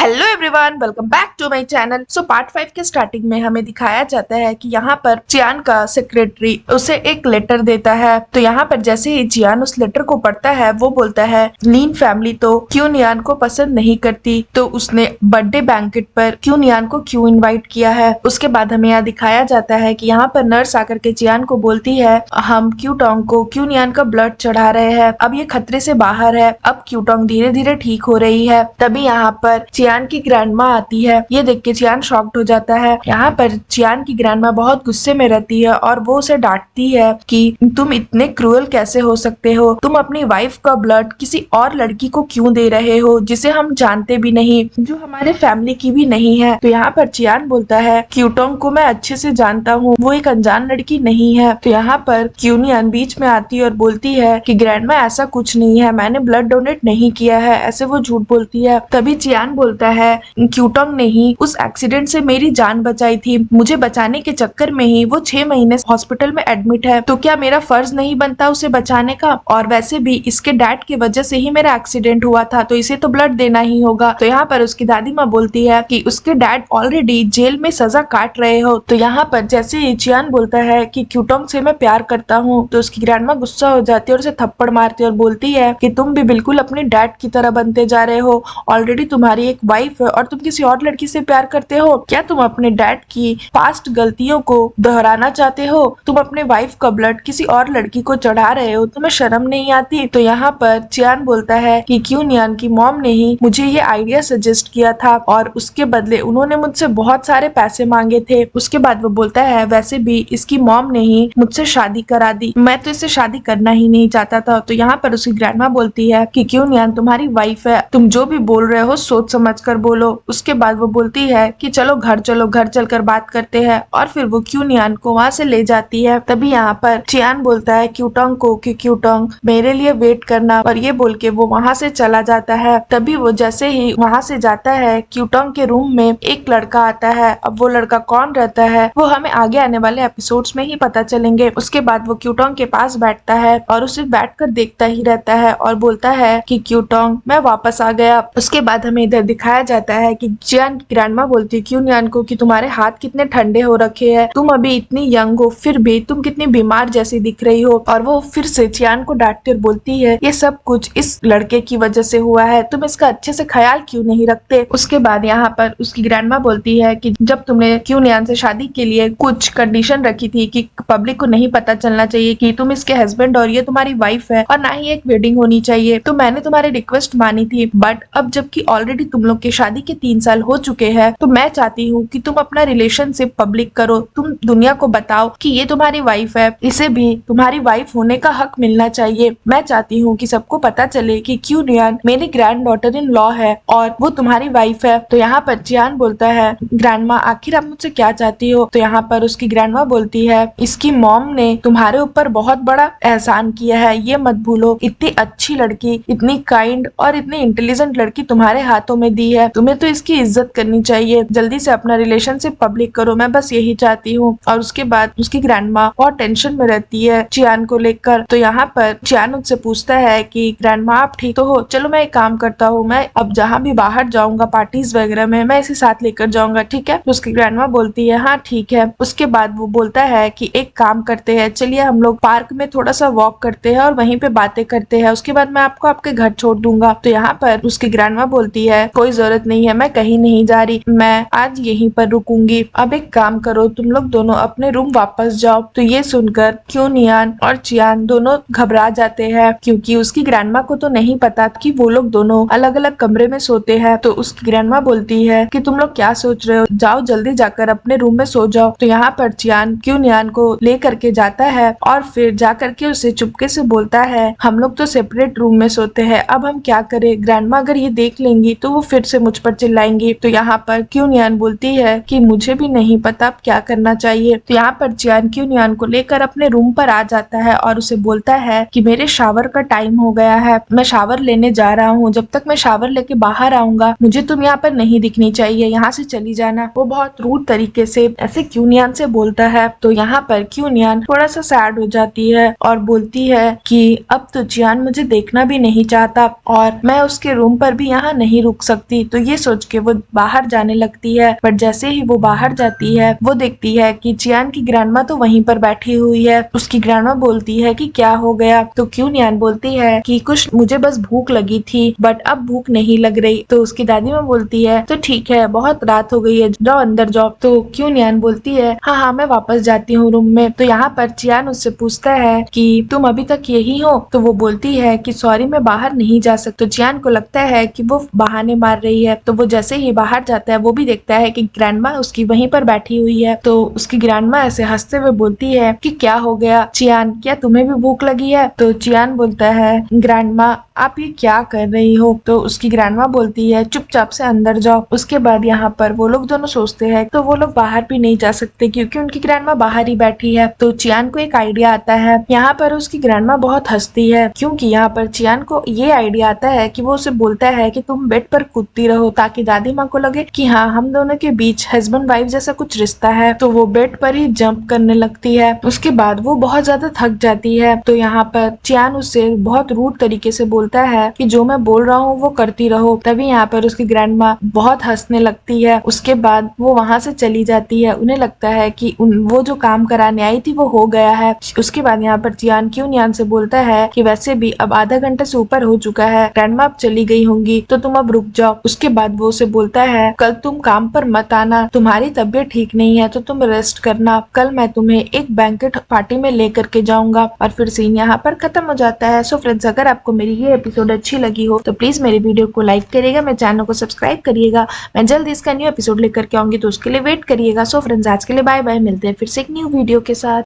Hello everyone, welcome back to my channel. So part 5 के starting में हमें दिखाया जाता है कि यहाँ पर चियान का सेक्रेटरी उसे एक लेटर देता है। तो यहाँ पर जैसे ही चियान उस लेटर को पढ़ता है वो बोलता है लीन फैमिली तो क्यूनियान को पसंद नहीं करती, तो उसने बर्थडे बैंकेट पर क्यूनियान को क्यों इनवाइट किया है। उसके बाद हमें यहाँ दिखाया जाता है कि यहाँ पर नर्स आकर के चियान को बोलती है हम क्यूटोंग को क्यूनियान का ब्लड चढ़ा रहे हैं, अब ये खतरे से बाहर है, अब क्यूटोंग धीरे धीरे ठीक हो रही है। तभी यहाँ पर चियान की ग्रैंडमा आती है। ये देख के चियान शॉक्ड हो जाता है। यहाँ पर चियान की ग्रैंडमा बहुत गुस्से में रहती है और वो उसे डांटती है कि तुम इतने क्रूअल कैसे हो सकते हो, तुम अपनी वाइफ का ब्लड किसी और लड़की को क्यों दे रहे हो जिसे हम जानते भी नहीं, जो हमारे फैमिली की भी नहीं है। तो यहाँ पर चियान बोलता है क्यूटोंग को मैं अच्छे से जानता हूँ, वो एक अनजान लड़की नहीं है। तो यहाँ पर क्यूनियन बीच में आती है और बोलती है कि ग्रैंडमा ऐसा कुछ नहीं है, मैंने ब्लड डोनेट नहीं किया है, ऐसे वो झूठ बोलती है। तभी चियान बोलता है क्यूटोंग ने ही उस एक्सीडेंट से मेरी जान बचाई थी, मुझे बचाने के चक्कर में ही वो 6 महीने हॉस्पिटल में एडमिट है, तो क्या मेरा फर्ज नहीं बनता उसे बचाने का। और वैसे भी इसके डैड की वजह से ही मेरा एक्सीडेंट हुआ था, तो इसे तो ब्लड देना ही होगा। तो यहाँ पर उसकी दादी माँ बोलती है कि उसके डैड ऑलरेडी जेल में सजा काट रहे हो। तो यहाँ पर जैसे ही चियान बोलता है कि क्यूटोंग से मैं प्यार करता हूँ, तो उसकी ग्रैंडमा गुस्सा हो जाती है और उसे थप्पड़ मारती है और बोलती है कि तुम भी बिल्कुल अपने डैड की तरह बनते जा रहे हो, ऑलरेडी तुम्हारी एक वाइफ है और तुम किसी और लड़की से प्यार करते हो। क्या तुम अपने डैड की पास्ट गलतियों को दोहराना चाहते हो, तुम अपने वाइफ का ब्लड किसी और लड़की को चढ़ा रहे हो, तुम्हें शर्म नहीं आती। तो यहाँ पर चियान बोलता है कि क्यूनियन की मॉम ने ही मुझे ये आइडिया सजेस्ट किया था और उसके बदले उन्होंने मुझसे बहुत सारे पैसे मांगे थे। उसके बाद वो बोलता है वैसे भी इसकी मॉम ने ही मुझसे शादी करा दी, मैं तो इससे शादी करना ही नहीं चाहता था। तो यहाँ पर उसकी ग्रैंडमा बोलती है कि क्यूनियन तुम्हारी वाइफ है, तुम जो भी बोल रहे हो सोच समझ कर बोलो। उसके बाद वो बोलती है कि चलो, घर चलकर बात करते हैं, और फिर वो क्यूनियन को वहाँ से ले जाती है। तभी यहाँ पर चियान बोलता है क्यूटोंग को कि क्यूटोंग मेरे लिए वेट करना, और ये बोल के वो वहाँ से चला जाता है। तभी वो जैसे ही वहाँ से जाता है क्यूटोंग के रूम में एक लड़का आता है। अब वो लड़का कौन रहता है वो हमें आगे आने वाले एपिसोड्स में ही पता चलेंगे। उसके बाद वो क्यूटोंग के पास बैठता है और उसे बैठकर देखता ही रहता है और बोलता है कि क्यूटोंग मैं वापस आ गया। उसके बाद हमें इधर दिखाया जाता है कि चियान की ग्रैंडमा बोलती है क्यूनियन को कि तुम्हारे हाथ कितने ठंडे हो रखे हैं, तुम अभी इतनी यंग हो फिर भी तुम कितनी बीमार जैसी दिख रही हो। और वो फिर से चियान को डांटती और बोलती है ये सब कुछ इस लड़के की वजह से हुआ है, तुम इसका अच्छे से ख्याल क्यों नहीं रखते। उसके बाद यहाँ पर उसकी ग्रैंडमा बोलती है कि जब तुमने क्यूनियन से शादी के लिए कुछ कंडीशन रखी थी कि पब्लिक को नहीं पता चलना चाहिए कि तुम इसके हस्बैंड और ये तुम्हारी वाइफ है, और ना ही एक वेडिंग होनी चाहिए, तो मैंने तुम्हारी रिक्वेस्ट मानी थी। बट अब जबकि ऑलरेडी तुम लोग की शादी के 3 साल हो चुके हैं, तो मैं चाहती हूँ कि तुम अपना रिलेशनशिप पब्लिक करो, तुम दुनिया को बताओ कि ये तुम्हारी वाइफ है, इसे भी तुम्हारी वाइफ होने का हक मिलना चाहिए। मैं चाहती हूँ कि सबको पता चले कि क्यूनियन मेरी ग्रैंड डॉटर इन लॉ है और वो तुम्हारी वाइफ है। तो यहाँ पर चियान बोलता है ग्रैंडमा आखिर आप मुझसे क्या चाहती हो। तो यहाँ पर उसकी ग्रैंडमा बोलती है इसकी मॉम ने तुम्हारे ऊपर बहुत बड़ा एहसान किया है, ये मत भूलो, इतनी अच्छी लड़की, इतनी काइंड और इतनी इंटेलिजेंट लड़की तुम्हारे हाथों में दी है, तुम्हें तो इसकी इज्जत करनी चाहिए, जल्दी से अपना रिलेशनशिप पब्लिक करो, मैं बस यही चाहती हूँ। और उसके बाद उसकी ग्रैंडमा बहुत टेंशन में रहती है चियान को लेकर। तो यहाँ पर चियान उससे पूछता है कि ग्रैंडमा आप ठीक तो हो, चलो मैं एक काम करता हूँ, मैं अब जहाँ भी बाहर जाऊंगा पार्टीज वगैरह में मैं इसे साथ लेकर जाऊंगा, ठीक है। तो उसकी ग्रैंडमा बोलती है हाँ ठीक है। उसके बाद वो बोलता है कि एक काम करते हैं, चलिए हम लोग पार्क में थोड़ा सा वॉक करते हैं और वहीं पे बातें करते हैं, उसके बाद मैं आपको आपके घर छोड़ दूंगा। तो यहाँ पर उसकी ग्रैंडमा बोलती है कोई जरूरत नहीं है, मैं कहीं नहीं जा रही, मैं आज यहीं पर रुकूंगी, अब एक काम करो तुम लोग दोनों अपने रूम वापस जाओ। तो ये सुनकर क्यूनियन और चियान दोनों घबरा जाते हैं, क्योंकि उसकी ग्रैंडमा को तो नहीं पता कि वो लोग दोनों अलग अलग कमरे में सोते हैं। तो उसकी ग्रैंडमा बोलती है कि तुम लोग क्या सोच रहे हो, जाओ जल्दी जाकर अपने रूम में सो जाओ। तो यहाँ पर चियान क्यूनियन को ले करके जाता है और फिर जा करके उसे चुपके से बोलता है हम लोग तो सेपरेट रूम में सोते हैं, अब हम क्या करें, ग्रैंडमा अगर ये देख लेंगी तो वो फिर से मुझ पर चिल्लाएंगी। तो यहाँ पर क्यूनियन बोलती है कि मुझे भी नहीं पता अब क्या करना चाहिए। तो यहाँ पर चियान क्यूनियन को लेकर अपने रूम पर आ जाता है और उसे बोलता है कि मेरे शावर का टाइम हो गया है, मैं शावर लेने जा रहा हूँ, जब तक मैं शावर लेके बाहर आऊंगा मुझे तुम यहाँ पर नहीं दिखनी चाहिए, यहाँ से चली जाना। वो बहुत रूड तरीके से ऐसे क्यूनियन से बोलता है। तो यहाँ पर क्यूनियन थोड़ा सा सैड हो जाती है और बोलती है कि अब तो चियान मुझे देखना भी नहीं चाहता और मैं उसके रूम पर भी यहाँ नहीं रुक सकती। सकती। तो ये सोच के वो बाहर जाने लगती है, बट जैसे ही वो बाहर जाती है वो देखती है कि चियान की ग्रैंडमा तो वहीं पर बैठी हुई है। उसकी ग्रैंडमा बोलती है कि क्या हो गया, तो क्यूनियन बोलती है कि कुछ मुझे बस भूख लगी थी बट अब भूख नहीं लग रही। तो उसकी दादी माँ बोलती है तो ठीक है, बहुत रात हो गई है, जाओ अंदर जाओ। तो क्यूनियन बोलती है हाँ हाँ मैं वापस जाती हूँ रूम में। तो यहाँ पर चियान उससे पूछता है कि तुम अभी तक यही हो। तो वो बोलती है कि सॉरी मैं बाहर नहीं जा सकती। तो चियान को लगता है कि वो बहाने मार रही है। तो वो जैसे ही बाहर जाता है वो भी देखता है कि ग्रैंडमा उसकी वहीं पर बैठी हुई है। तो उसकी ग्रैंडमा ऐसे हंसते हुए बोलती है कि क्या हो गया चियान, क्या तुम्हें भी भूख लगी है। तो चियान बोलता है ग्रैंडमा आप ये क्या कर रही हो। तो उसकी ग्रैंडमा बोलती है चुपचाप से अंदर जाओ। उसके बाद यहाँ पर वो लोग दोनों सोचते हैं तो वो लोग बाहर भी नहीं जा सकते क्योंकि उनकी ग्रैंडमा बाहर ही बैठी है। तो चियान को एक आइडिया आता है। यहाँ पर उसकी ग्रैंडमा बहुत हंसती है क्योंकि यहाँ पर चियान को ये आइडिया आता है कि वो उसे बोलता है कि तुम बेड पर कूदती रहो ताकि दादी माँ को लगे कि हाँ हम दोनों के बीच हस्बैंड वाइफ जैसा कुछ रिश्ता है। तो वो बेड पर ही जंप करने लगती है। उसके बाद वो बहुत ज्यादा थक जाती है। तो यहाँ पर चियान उससे बहुत रूड तरीके से बोलता है कि जो मैं बोल रहा हूँ वो करती रहो। तभी यहाँ पर उसकी ग्रैंडमा बहुत हंसने लगती है। उसके बाद वो वहां से चली जाती है। उन्हें लगता है कि वो जो काम कराने आई थी वो हो गया है। उसके बाद यहाँ पर चियान क्यूनियन से बोलता है कि वैसे भी अब आधा घंटे से ऊपर हो चुका है, ग्रैंडमा अब चली गई होंगी तो तुम अब रुक जाओ। उसके बाद वो उसे बोलता है कल तुम काम पर मत आना, तुम्हारी तबीयत ठीक नहीं है तो तुम रेस्ट करना, कल मैं तुम्हें एक बैंकेट पार्टी में लेकर के जाऊंगा। और फिर सीन यहाँ पर खत्म हो जाता है। सो फ्रेंड्स अगर आपको मेरी ये एपिसोड अच्छी लगी हो तो प्लीज मेरे वीडियो को लाइक करिएगा, मेरे चैनल को सब्सक्राइब करिएगा। मैं जल्द इसका न्यू एपिसोड लेकर के आऊंगी तो उसके लिए वेट करिएगा। सो फ्रेंड्स आज के लिए बाय बाय, मिलते हैं फिर से एक न्यू वीडियो के साथ।